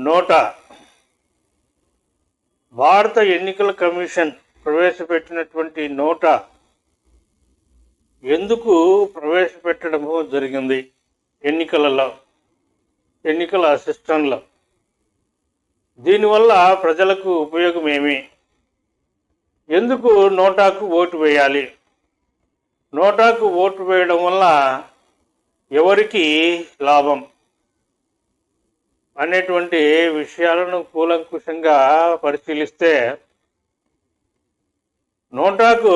నోటా భారత ఎన్నికల కమిషన్ ప్రవేశపెట్టినటువంటి నోటా ఎందుకు ప్రవేశపెట్టడము జరిగింది? ఎన్నికల సిస్టంలో దీనివల్ల ప్రజలకు ఉపయోగం ఏమి? ఎందుకు నోటాకు ఓటు వేయాలి? నోటాకు ఓటు వేయడం వల్ల ఎవరికి లాభం అనేటువంటి విషయాలను కూలంకుషంగా పరిశీలిస్తే, నోటాకు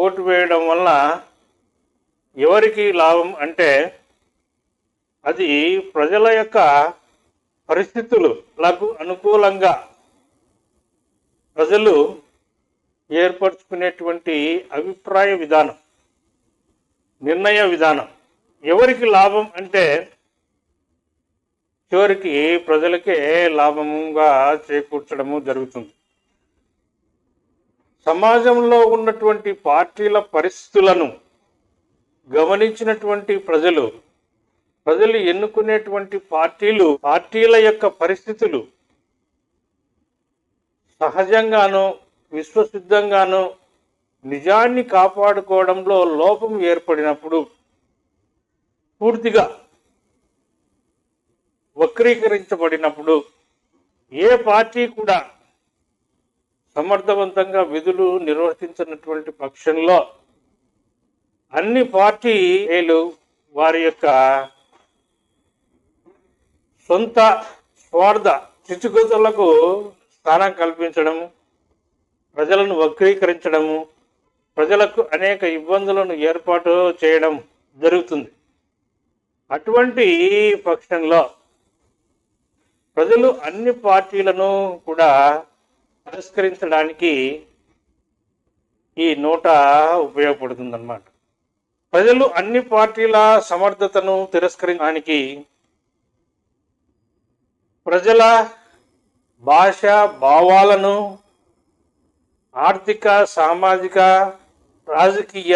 ఓటు వేయడం వల్ల ఎవరికి లాభం అంటే, అది ప్రజల యొక్క పరిస్థితులకు అనుకూలంగా ప్రజలు ఏర్పరచుకునేటువంటి అభిప్రాయ విధానం, నిర్ణయ విధానం. ఎవరికి లాభం అంటే చివరికి ప్రజలకే లాభంగా చేకూర్చడము జరుగుతుంది. సమాజంలో ఉన్నటువంటి పార్టీల పరిస్థితులను గమనించినటువంటి ప్రజలు ఎన్నుకునేటువంటి పార్టీల యొక్క పరిస్థితులు సహజంగాను విశ్వసిద్ధంగాను నిజాన్ని కాపాడుకోవడంలో లోపం ఏర్పడినప్పుడు పూర్తిగా వక్రీకరించబడినప్పుడు ఏ పార్టీ కూడా సమర్థవంతంగా విధులు నిర్వర్తించినటువంటి పక్షంలో అన్ని పార్టీలు వారి యొక్క సొంత స్వార్థ చిచ్చుకుతలకు స్థానం కల్పించడము, ప్రజలను వక్రీకరించడము, ప్రజలకు అనేక ఇబ్బందులను ఏర్పాటు చేయడం జరుగుతుంది. అటువంటి పక్షంలో ప్రజలు అన్ని పార్టీలను కూడా తిరస్కరించడానికి ఈ నోటా ఉపయోగపడుతుందన్నమాట. ప్రజలు అన్ని పార్టీల సమర్థతను తిరస్కరించడానికి ప్రజల భాష భావాలను ఆర్థిక, సామాజిక, రాజకీయ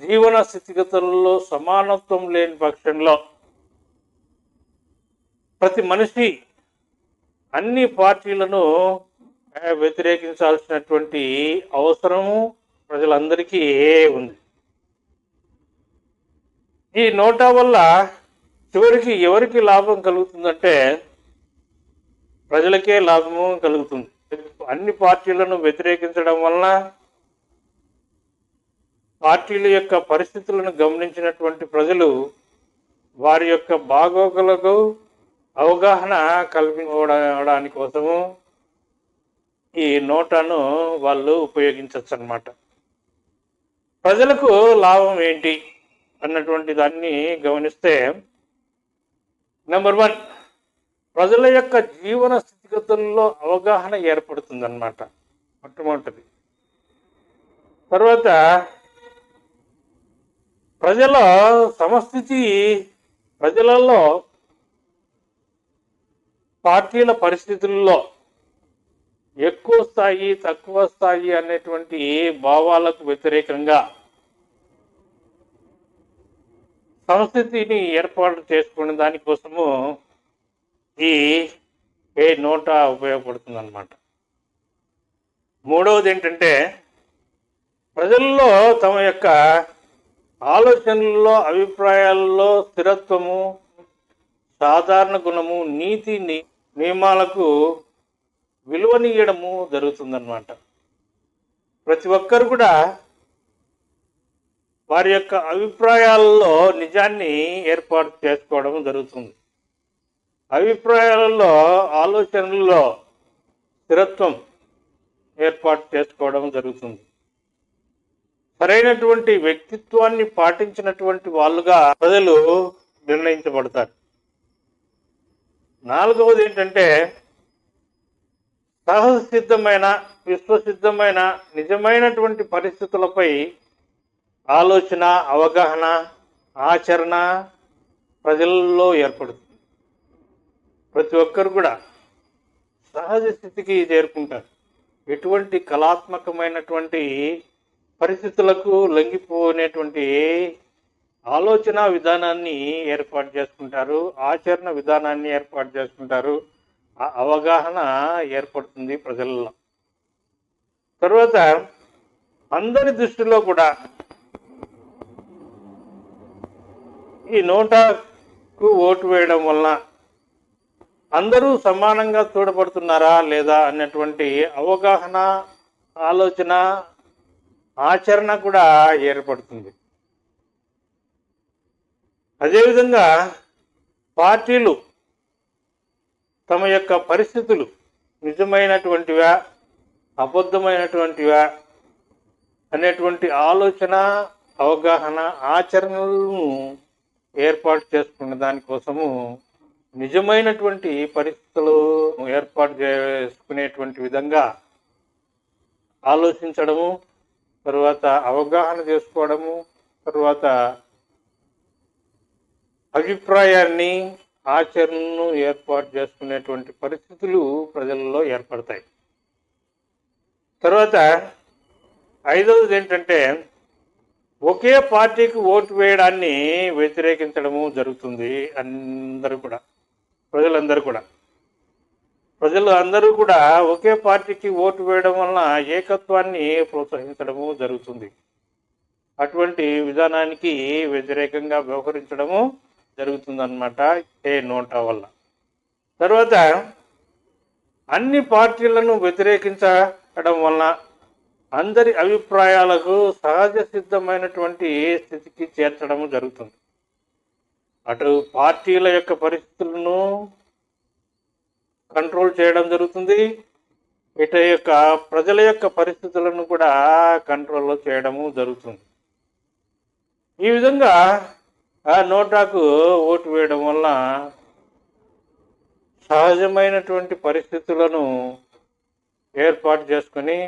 జీవన స్థితిగతులలో సమానత్వం లేని పక్షంలో ప్రతి మనిషి అన్ని పార్టీలను వ్యతిరేకించాల్సినటువంటి అవసరము ప్రజలందరికీ ఉంది. ఈ నోటా వల్ల చివరికి ఎవరికి లాభం కలుగుతుందంటే ప్రజలకే లాభము కలుగుతుంది. అన్ని పార్టీలను వ్యతిరేకించడం వలన పార్టీల యొక్క పరిస్థితులను గమనించినటువంటి ప్రజలు వారి యొక్క బాగోగులకు అవగాహన కల్పించడానికి కోసము ఈ నోటాను వాళ్ళు ఉపయోగించవచ్చు అన్నమాట. ప్రజలకు లాభం ఏంటి అన్నటువంటి దాన్ని గమనిస్తే, నెంబర్ 1, ప్రజల యొక్క జీవన స్థితిగతుల్లో అవగాహన ఏర్పడుతుందన్నమాట మొట్టమొదటిది. తర్వాత ప్రజల సమస్థితి, ప్రజలలో పార్టీల పరిస్థితుల్లో ఎక్కువ స్థాయి తక్కువ స్థాయి అనేటువంటి భావాలకు వ్యతిరేకంగా సంస్కృతిని ఏర్పాటు చేసుకునే దానికోసము ఈ నోటా ఉపయోగపడుతుంది అన్నమాట. మూడవది ఏంటంటే, ప్రజల్లో తమ యొక్క ఆలోచనల్లో అభిప్రాయాల్లో స్థిరత్వము, సాధారణ గుణము, నీతి నియమాలకు విలువనీయడము జరుగుతుందన్నమాట. ప్రతి ఒక్కరు కూడా వారి యొక్క అభిప్రాయాలలో నిజాన్ని ఏర్పాటు చేసుకోవడం జరుగుతుంది. అభిప్రాయాలలో, ఆలోచనల్లో స్థిరత్వం ఏర్పాటు చేసుకోవడం జరుగుతుంది. సరైనటువంటి వ్యక్తిత్వాన్ని పాటించినటువంటి వాళ్ళుగా ప్రజలు నిర్ణయించబడతారు. నాలుగవది ఏంటంటే, సహజ సిద్ధమైన, విశ్వసిద్ధమైన, నిజమైనటువంటి పరిస్థితులపై ఆలోచన, అవగాహన, ఆచరణ ప్రజల్లో ఏర్పడుతుంది. ప్రతి ఒక్కరు కూడా సహజ స్థితికి చేరుకుంటారు. ఎటువంటి కళాత్మకమైనటువంటి పరిస్థితులకు లొంగిపోనేటువంటి ఆలోచన విధానాన్ని ఏర్పాటు చేసుకుంటారు, ఆచరణ విధానాన్ని ఏర్పాటు చేసుకుంటారు. అవగాహన ఏర్పడుతుంది ప్రజల్లో. తర్వాత అందరి దృష్టిలో కూడా ఈ నోటాకు ఓటు వేయడం వలన అందరూ సమానంగా చూడబడుతున్నారా లేదా అన్నటువంటి అవగాహన, ఆలోచన, ఆచరణ కూడా ఏర్పడుతుంది. అదేవిధంగా పార్టీలు తమ యొక్క పరిస్థితులు నిజమైనటువంటివా, అబద్ధమైనటువంటివా అనేటువంటి ఆలోచన, అవగాహన, ఆచరణలను ఏర్పాటు చేసుకున్న దానికోసము నిజమైనటువంటి పరిస్థితులు ఏర్పాటు చేసుకునేటువంటి విధంగా ఆలోచించడము, తర్వాత అవగాహన చేసుకోవడము, తర్వాత అభిప్రాయాన్ని, ఆచరణను ఏర్పాటు చేసుకునేటువంటి పరిస్థితులు ప్రజలలో ఏర్పడతాయి. తర్వాత ఐదవది ఏంటంటే ఒకే పార్టీకి ఓటు వేయడాన్ని వ్యతిరేకించడము జరుగుతుంది. ప్రజలు అందరూ కూడా ఒకే పార్టీకి ఓటు వేయడం వలన ఏకత్వాన్ని ప్రోత్సహించడము జరుగుతుంది. అటువంటి విధానానికి వ్యతిరేకంగా వ్యవహరించడము జరుగుతుందన్నమాట ఏ నోటా వల్ల. తర్వాత అన్ని పార్టీలను వ్యతిరేకించడం వలన అందరి అభిప్రాయాలకు సహజ సిద్ధమైనటువంటి స్థితికి చేర్చడము జరుగుతుంది. అటు పార్టీల యొక్క పరిస్థితులను కంట్రోల్ చేయడం జరుగుతుంది, ఇటు యొక్క ప్రజల యొక్క పరిస్థితులను కూడా కంట్రోల్లో చేయడము జరుగుతుంది. ఈ విధంగా ఆ నోటాకు ఓటు వేయడం వల్ల సహజమైనటువంటి పరిస్థితులను ఏర్పాటు చేసుకుని,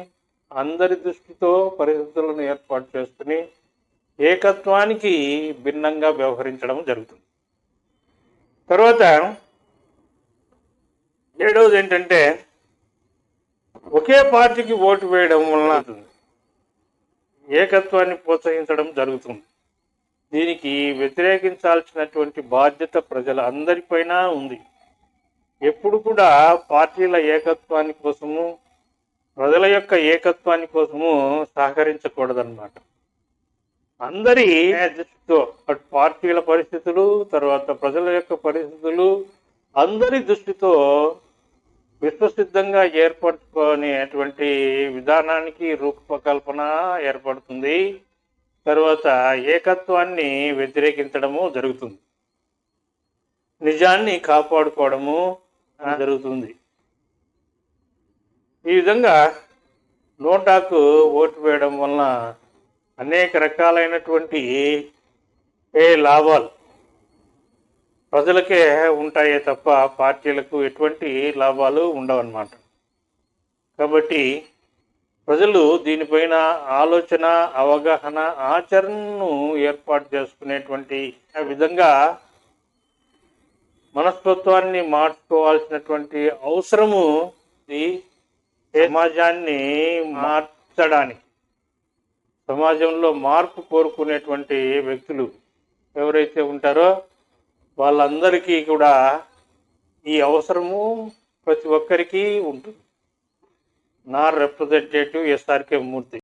అందరి దృష్టితో పరిస్థితులను ఏర్పాటు చేసుకుని ఏకత్వానికి భిన్నంగా వ్యవహరించడం జరుగుతుంది. తర్వాత ఏడవది ఏంటంటే ఒకే పార్టీకి ఓటు వేయడం వలన ఏకత్వాన్ని ప్రోత్సహించడం జరుగుతుంది. దీనికి వ్యతిరేకించాల్సినటువంటి బాధ్యత ప్రజల అందరిపైన ఉంది. ఎప్పుడు కూడా పార్టీల ఏకత్వాన్ని కోసము, ప్రజల యొక్క ఏకత్వాన్ని కోసము సహకరించకూడదన్నమాట. అందరి దృష్టితో అటు పార్టీల పరిస్థితులు, తర్వాత ప్రజల యొక్క పరిస్థితులు అందరి దృష్టితో విశ్వసిద్ధంగా ఏర్పరచుకునేటువంటి విధానానికి రూపకల్పన ఏర్పడుతుంది. తర్వాత ఏకత్వాన్ని వ్యతిరేకించడము జరుగుతుంది, నిజాన్ని కాపాడుకోవడము జరుగుతుంది. ఈ విధంగా నోటాకు ఓటు వేయడం వలన అనేక రకాలైనటువంటి లాభాలు ప్రజలకే ఉంటాయే తప్ప పార్టీలకు ఎటువంటి లాభాలు ఉండవన్నమాట. కాబట్టి ప్రజలు దీనిపైన ఆలోచన, అవగాహన, ఆచరణను ఏర్పాటు చేసుకునేటువంటి విధంగా మనస్తత్వాన్ని మార్చుకోవాల్సినటువంటి అవసరము సమాజాన్ని మార్చడానికి, సమాజంలో మార్పు కోరుకునేటువంటి వ్యక్తులు ఎవరైతే ఉంటారో వాళ్ళందరికీ కూడా ఈ అవసరము ప్రతి ఒక్కరికి ఉంటుంది. నా రిప్రజెంటేటివ్ ఎస్ఆర్కే మూర్తి.